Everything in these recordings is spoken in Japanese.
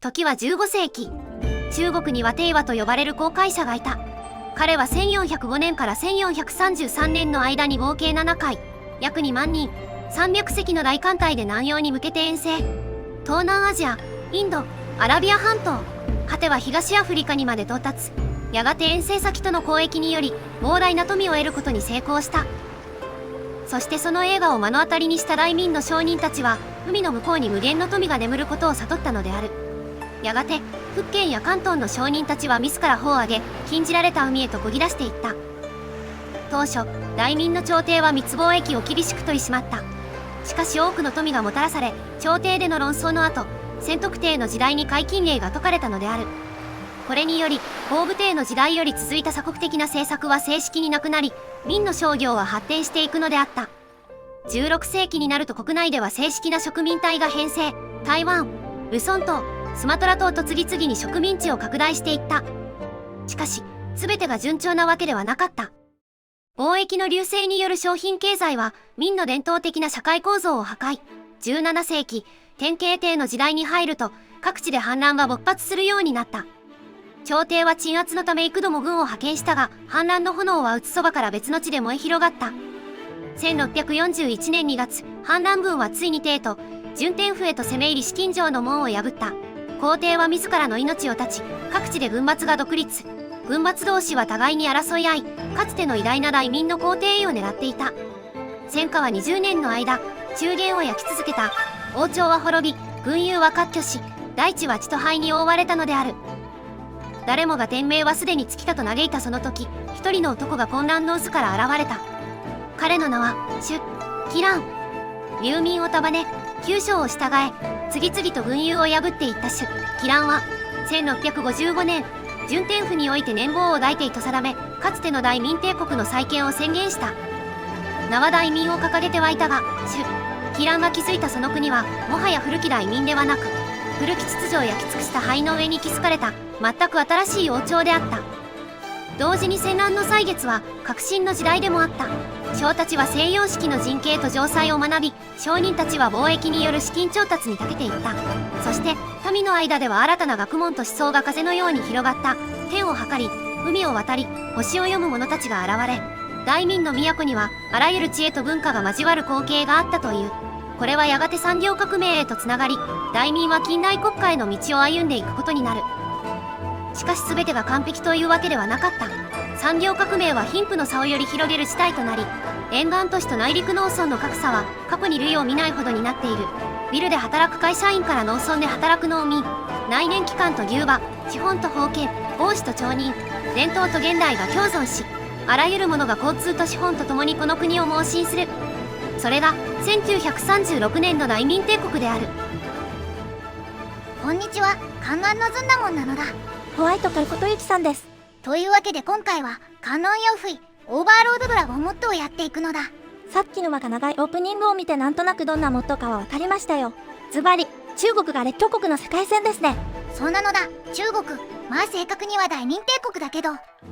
時は15世紀。中国には鄭和と呼ばれる航海者がいた。彼は1405年から1433年の間に合計7回、約2万人、300隻の大艦隊で南洋に向けて遠征。東南アジア、インド、アラビア半島、果ては東アフリカにまで到達。やがて遠征先との交易により膨大な富を得ることに成功した。そしてその栄華を目の当たりにした大明の商人たちは、海の向こうに無限の富が眠ることを悟ったのである。やがて福建や広東の商人たちは自ら帆を上げ、禁じられた海へと漕ぎ出していった。当初大明の朝廷は密貿易を厳しく取り締まった。しかし多くの富がもたらされ、朝廷での論争の後、宣徳帝の時代に解禁令が解かれたのである。これにより洪武帝の時代より続いた鎖国的な政策は正式になくなり、明の商業は発展していくのであった。16世紀になると国内では正式な植民地が編成。台湾、ルソン島、スマトラ島と次々に植民地を拡大していった。しかし全てが順調なわけではなかった。貿易の隆盛による商品経済は明の伝統的な社会構造を破壊。17世紀、典型帝の時代に入ると各地で反乱が勃発するようになった。朝廷は鎮圧のため幾度も軍を派遣したが、反乱の炎はうつそばから別の地で燃え広がった。1641年2月、反乱軍はついに帝都、順天府へと攻め入り紫禁城の門を破った。皇帝は自らの命を絶ち、各地で軍閥が独立。軍閥同士は互いに争い合い、かつての偉大な大明の皇帝位を狙っていた。戦火は20年の間、中原を焼き続けた。王朝は滅び、軍友は割拠し、大地は血と灰に覆われたのである。誰もが天命はすでに尽きたと嘆いたその時、一人の男が混乱の渦から現れた。彼の名は朱祁蘭。流民を束ね、九将を従え、次々と軍友を破っていった朱祁蘭は1655年、順天府において年俸を大帝と定め、かつての大明帝国の再建を宣言した。名は大明を掲げてはいたが、朱祁蘭が築いたその国はもはや古き大明ではなく、古き秩序を焼き尽くした灰の上に築かれた全く新しい王朝であった。同時に戦乱の歳月は革新の時代でもあった。商たちは西洋式の陣形と城塞を学び、商人たちは貿易による資金調達に長けていった。そして民の間では新たな学問と思想が風のように広がった。天を測り、海を渡り、星を読む者たちが現れ、大明の都にはあらゆる知恵と文化が交わる光景があったという。これはやがて産業革命へとつながり、大明は近代国家への道を歩んでいくことになる。しかし全てが完璧というわけではなかった。産業革命は貧富の差をより広げる事態となり、沿岸都市と内陸農村の格差は過去に類を見ないほどになっている。ビルで働く会社員から農村で働く農民、内燃機関と牛馬、資本と封建、王子と町人、伝統と現代が共存し、あらゆるものが交通と資本とともにこの国を猛進する。それが1936年の大明帝国である。こんにちは、観音のずんだもんなのだ。ホワイトからことゆきさんです。というわけで今回は観音用不意オーバーロードドラゴンモッドをやっていくのだ。さっきの間が長いオープニングを見てなんとなくどんなモッドかは分かりましたよ。ズバリ中国が列強国の世界線ですね。そうなのだ。中国、まあ正確には大明帝国だけど、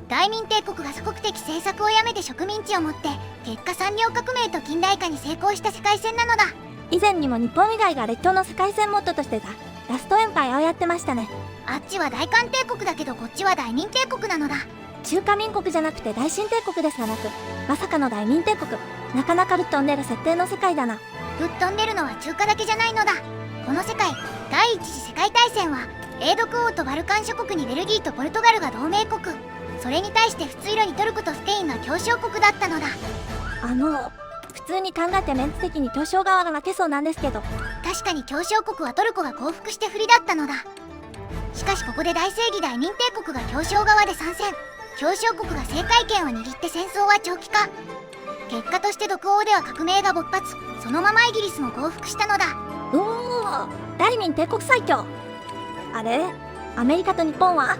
大明帝国が鎖国的政策をやめて植民地を持って、結果産業革命と近代化に成功した世界線なのだ。以前にも日本以外が列強の世界線モッドとしてラストエンパイアをやってましたね。あっちは大韓帝国だけどこっちは大明帝国なのだ。中華民国じゃなくて大清帝国ですがなく、まさかの大明帝国。なかなかぶっ飛んでる設定の世界だな。ぶっ飛んでるのは中華だけじゃないのだ。この世界、第一次世界大戦は英独王とバルカン諸国にベルギーとポルトガルが同盟国、それに対して仏色にトルコとスペインが協商国だったのだ。普通に考えてメンツ的に協商側が負けそうなんですけど。確かに協商国はトルコが降伏して不利だったのだ。しかしここで大正義大明帝国が協商側で参戦。協商国が制海権を握って戦争は長期化。結果として独王では革命が勃発。そのままイギリスも降伏したのだ。大明帝国最強。あれ、アメリカと日本は？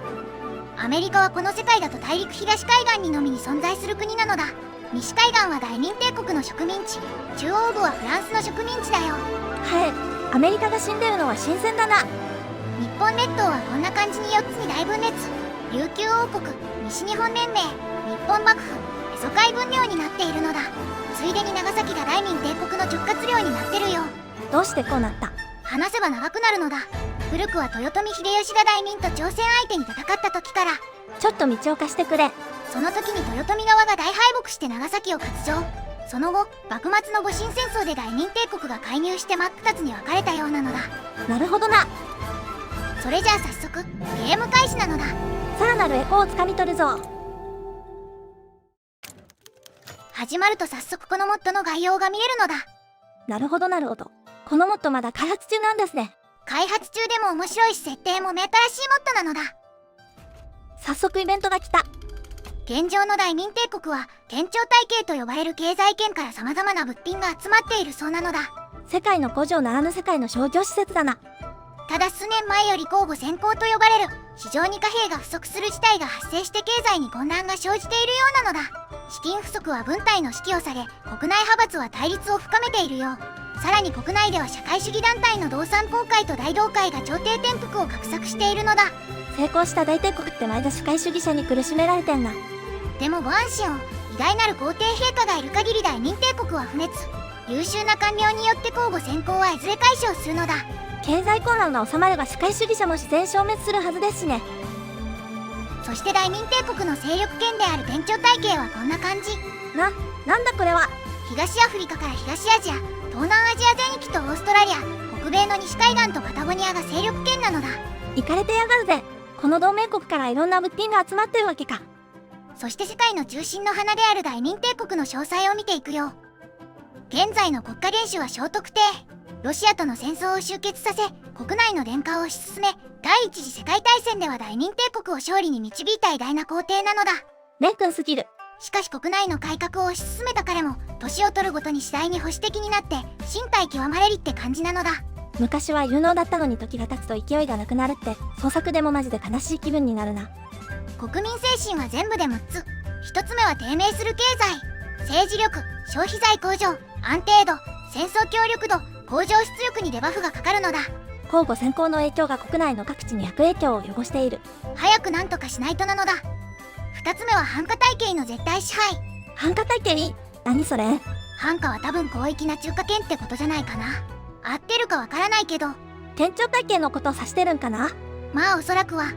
アメリカはこの世界だと大陸東海岸にのみに存在する国なのだ。西海岸は大明帝国の植民地、中央部はフランスの植民地だよ。はい、アメリカが死んでるのは新鮮だな。日本列島はこんな感じに4つに大分裂。琉球王国、西日本連盟、日本幕府、エソ海分領になっているのだ。ついでに長崎が大明帝国の直轄領になってるよ。どうしてこうなった？話せば長くなるのだ。古くは豊臣秀吉が大明と朝鮮相手に戦った時から、ちょっと道を貸してくれ。その時に豊臣側が大敗北して長崎を割譲。その後幕末の戊辰戦争で大明帝国が介入して真っ二つに分かれたようなのだ。なるほどな。それじゃあ早速ゲーム開始なのだ。さらなるエコをつかみ取るぞ。始まると早速このモッドの概要が見れるのだ。なるほどなるほど。このモッドまだ開発中なんですね。開発中でも面白いし設定も目新しいモッドなのだ。早速イベントが来た。現状の大明帝国は県庁体系と呼ばれる経済圏から様々な物品が集まっているそうなのだ。世界の工場ならぬ世界の商業施設だな。ただ数年前より交互先行と呼ばれる市場に貨幣が不足する事態が発生して経済に混乱が生じているようなのだ。資金不足は軍隊の指揮をされ、国内派閥は対立を深めているよう。さらに国内では社会主義団体の同参公会と大同会が朝廷転覆を画策しているのだ。成功した大帝国って毎度社会主義者に苦しめられてんな。でもご安心を。偉大なる皇帝陛下がいる限り大明帝国は不滅。優秀な官僚によって交互先行はいずれ解消するのだ。経済混乱が収まれば社会主義者も自然消滅するはずですしね。そして大明帝国の勢力圏である県庁体系はこんな感じ。なんだこれは。東アフリカから東アジア、東南アジア全域とオーストラリア、北米の西海岸とパタゴニアが勢力圏なのだ。イカれてやがるぜ。この同盟国からいろんな物品が集まってるわけか。そして世界の中心の花である大明帝国の詳細を見ていくよ。現在の国家元首は小徳帝。ロシアとの戦争を終結させ、国内の電化を推し進め、第一次世界大戦では大明帝国を勝利に導いた偉大な皇帝なのだ。レン君すぎる。しかし国内の改革を推し進めた彼も、年を取るごとに次第に保守的になって、身体極まれりって感じなのだ。昔は有能だったのに時が経つと勢いがなくなるって、創作でもマジで悲しい気分になるな。国民精神は全部で6つ。1つ目は低迷する経済。政治力、消費財向上、安定度、戦争協力度、工場出力にデバフがかかるのだ。交互先行の影響が国内の各地に悪影響を及ぼしている。早くなんとかしないとなのだ。2つ目は繁華体系の絶対支配。繁華体系？何それ？繁華は多分広域な中華圏ってことじゃないかな。合ってるかわからないけど。県庁体系のことを指してるんかな？まあおそらくは。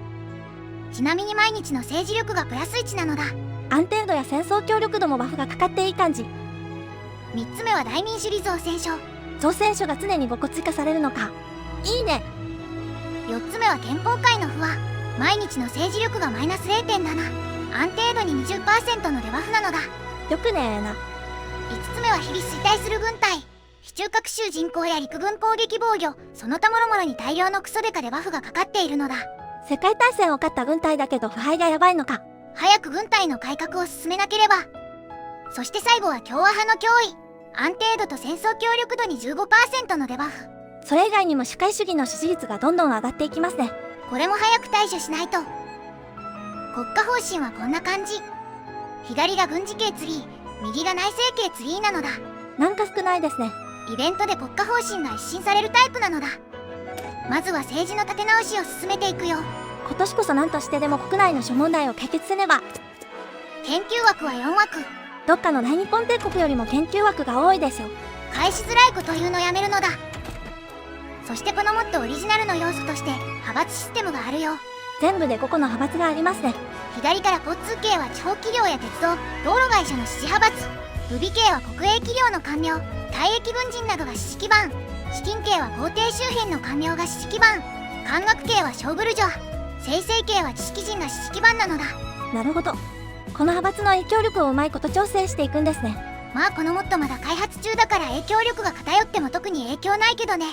ちなみに毎日の政治力がプラス1なのだ。安定度や戦争協力度もバフがかかっていい感じ。3つ目は大民主義造船所。造船所が常に5個追加されるのか。いいね。4つ目は憲法会の不和。毎日の政治力がマイナス 0.7。安定度に 20% のデバフなのだ。よくねえな。5つ目は日々衰退する軍隊。非中核州人口や陸軍攻撃防御、その他諸々に大量のクソデカデバフがかかっているのだ。世界大戦を勝った軍隊だけど腐敗がやばいのか。早く軍隊の改革を進めなければ。そして最後は共和派の脅威。安定度と戦争協力度に 15% のデバフ。それ以外にも社会主義の支持率がどんどん上がっていきますね。これも早く対処しないと。国家方針はこんな感じ。左が軍事系ツリー、右が内政系ツリーなのだ。なんか少ないですね。イベントで国家方針が一新されるタイプなのだ。まずは政治の立て直しを進めていくよ。今年こそ何としてでも国内の諸問題を解決せねば。研究枠は4枠。どっかの大日本帝国よりも研究枠が多いでしょ。返しづらいこと言うのやめるのだ。そしてこのモッドオリジナルの要素として派閥システムがあるよ。全部で5個の派閥がありますね。左から交通系は地方企業や鉄道、道路会社の支持派閥。武備系は国営企業の官僚、退役軍人などが支持基盤。資金系は皇帝周辺の官僚が支持基盤。官学系は小ブルジョア。生成系は知識人が支持基盤なのだ。なるほど。この派閥の影響力をうまいこと調整していくんですね。まあこのモッドまだ開発中だから影響力が偏っても特に影響ないけどね。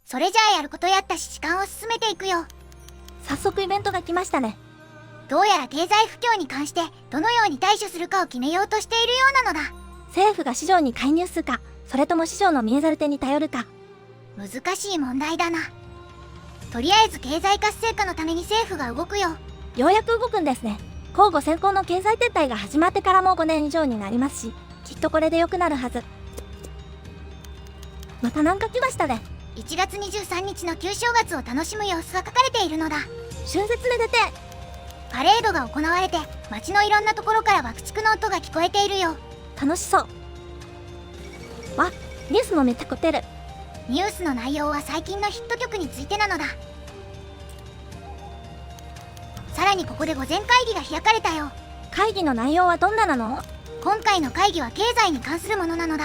それじゃあやることやったし時間を進めていくよ。早速イベントが来ましたね。どうやら経済不況に関してどのように対処するかを決めようとしているようなのだ。政府が市場に介入するか、それとも市場の見えざる手に頼るか。難しい問題だな。とりあえず経済活性化のために政府が動くよ。ようやく動くんですね。交互先行の経済撤退が始まってからもう5年以上になりますし、きっとこれで良くなるはず。またなんか来ましたね。1月23日の旧正月を楽しむ様子が書かれているのだ。春節めでてパレードが行われて街のいろんなところから爆竹の音が聞こえているよ。楽しそう。わ、ニュースもめっちゃ凝ってる。ニュースの内容は最近のヒット曲についてなのだ。さらにここで午前会議が開かれたよ。会議の内容はどんななの？今回の会議は経済に関するものなのだ。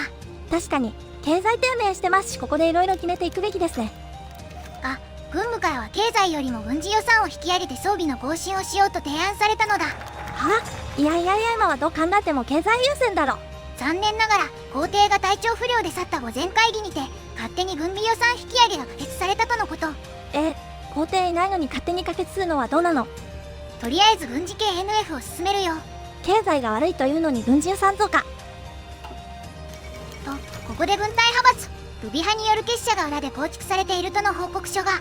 確かに経済低迷してますし、ここでいろいろ決めていくべきですね。が軍務からは経済よりも軍事予算を引き上げて装備の更新をしようと提案されたのだ。いや今はどう考えても経済優先だろ。残念ながら皇帝が体調不良で去った午前会議にて勝手に軍備予算引き上げが可決されたとのこと。皇帝いないのに勝手に可決するのはどうなの？とりあえず軍事系 NF を進めるよ。経済が悪いというのに軍事予算増か。とここで軍隊派閥ルビ派による結社が裏で構築されているとの報告書が。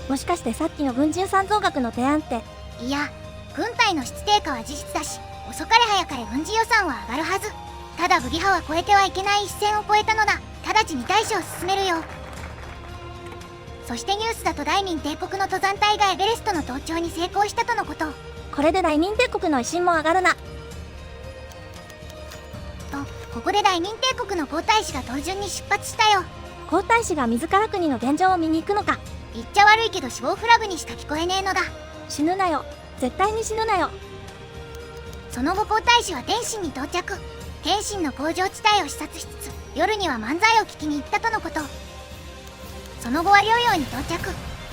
もしかしてさっきの軍事予算増額の提案って。いや、軍隊の質低下は事実だし、遅かれ早かれ軍事予算は上がるはず。ただ武義派は超えてはいけない一線を越えたのだ。直ちに対処を進めるよ。そしてニュースだと大明帝国の登山隊がエベレストの登頂に成功したとのこと。これで大明帝国の威信も上がるな。とここで大明帝国の皇太子が東順に出発したよ。皇太子が自ら国の現状を見に行くのか。言っちゃ悪いけど死亡フラグにしか聞こえねえのだ。死ぬなよ、絶対に死ぬなよ。その後皇太子は天津に到着。天津の工場地帯を視察しつつ夜には漫才を聞きに行ったとのこと。その後は療養に到着。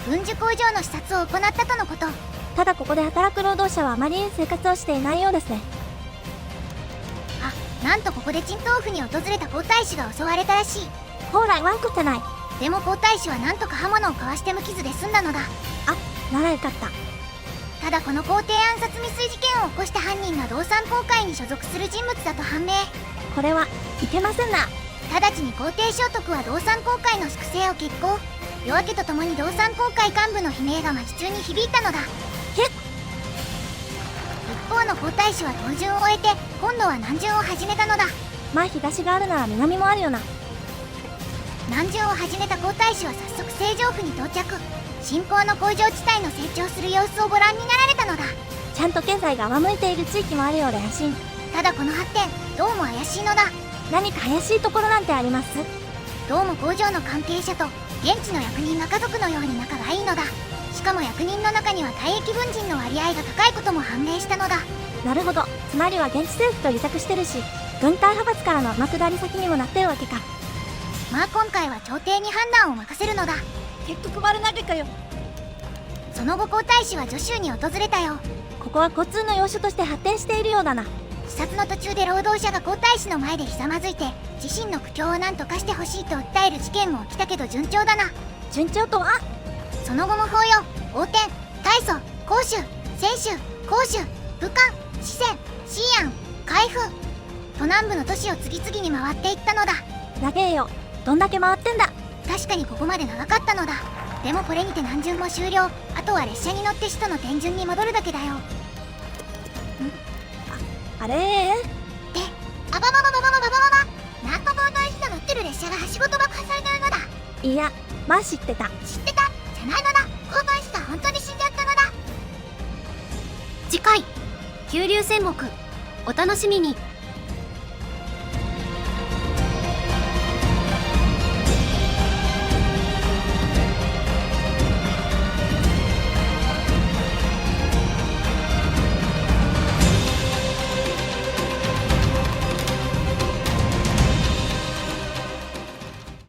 軍需工場の視察を行ったとのこと。ただここで働く労働者はあまりいい生活をしていないようですね。なんとここで鎮東府に訪れた皇太子が襲われたらしい。ほらワンコってない。でも皇太子はなんとか刃物をかわして無傷で済んだのだ。ならよかった。ただこの皇帝暗殺未遂事件を起こした犯人が道産公会に所属する人物だと判明。これはいけませんな。直ちに皇帝聖徳は道産公会の粛清を決行。夜明けとともに道産公会幹部の悲鳴が町中に響いたのだ。一方の皇太子は東順を終えて今度は南順を始めたのだ。まあ東があるなら南もあるよな。南順を始めた皇太子は早速清浄府に到着。新興の工場地帯の成長する様子をご覧になられたのだ。ちゃんと経済が上向いている地域もあるようで安心。ただこの発展どうも怪しいのだ。何か怪しいところなんてあります？どうも工場の関係者と現地の役人が家族のように仲がいいのだ。しかも役人の中には退役軍人の割合が高いことも判明したのだ。なるほど、つまりは現地政府と離託してるし、軍隊派閥からの天下り先にもなってるわけか。まあ今回は朝廷に判断を任せるのだ。結局丸投げかよ。その後皇太子は徐州に訪れたよ。ここは交通の要所として発展しているようだな。視察の途中で労働者が皇太子の前でひざまずいて自身の苦境を何とかしてほしいと訴える事件も起きたけど順調だな。順調とは？その後も法要、横転、大祖、甲州、泉州、甲州、武漢、四川、西安、海部と南部の都市を次々に回っていったのだ。長えよ、どんだけ回ってんだ。確かにここまで長かったのだ。でもこれにて南順も終了。あとは列車に乗って首都の天順に戻るだけだよ。あれで、あばばばばばばばばばナンパボーの石が乗ってる列車がはしごと爆破されてるのだ。いや、まあ知ってた。知ってたじゃないのだ。交番士が本当に死んじゃったのだ。次回九流戦目お楽しみに。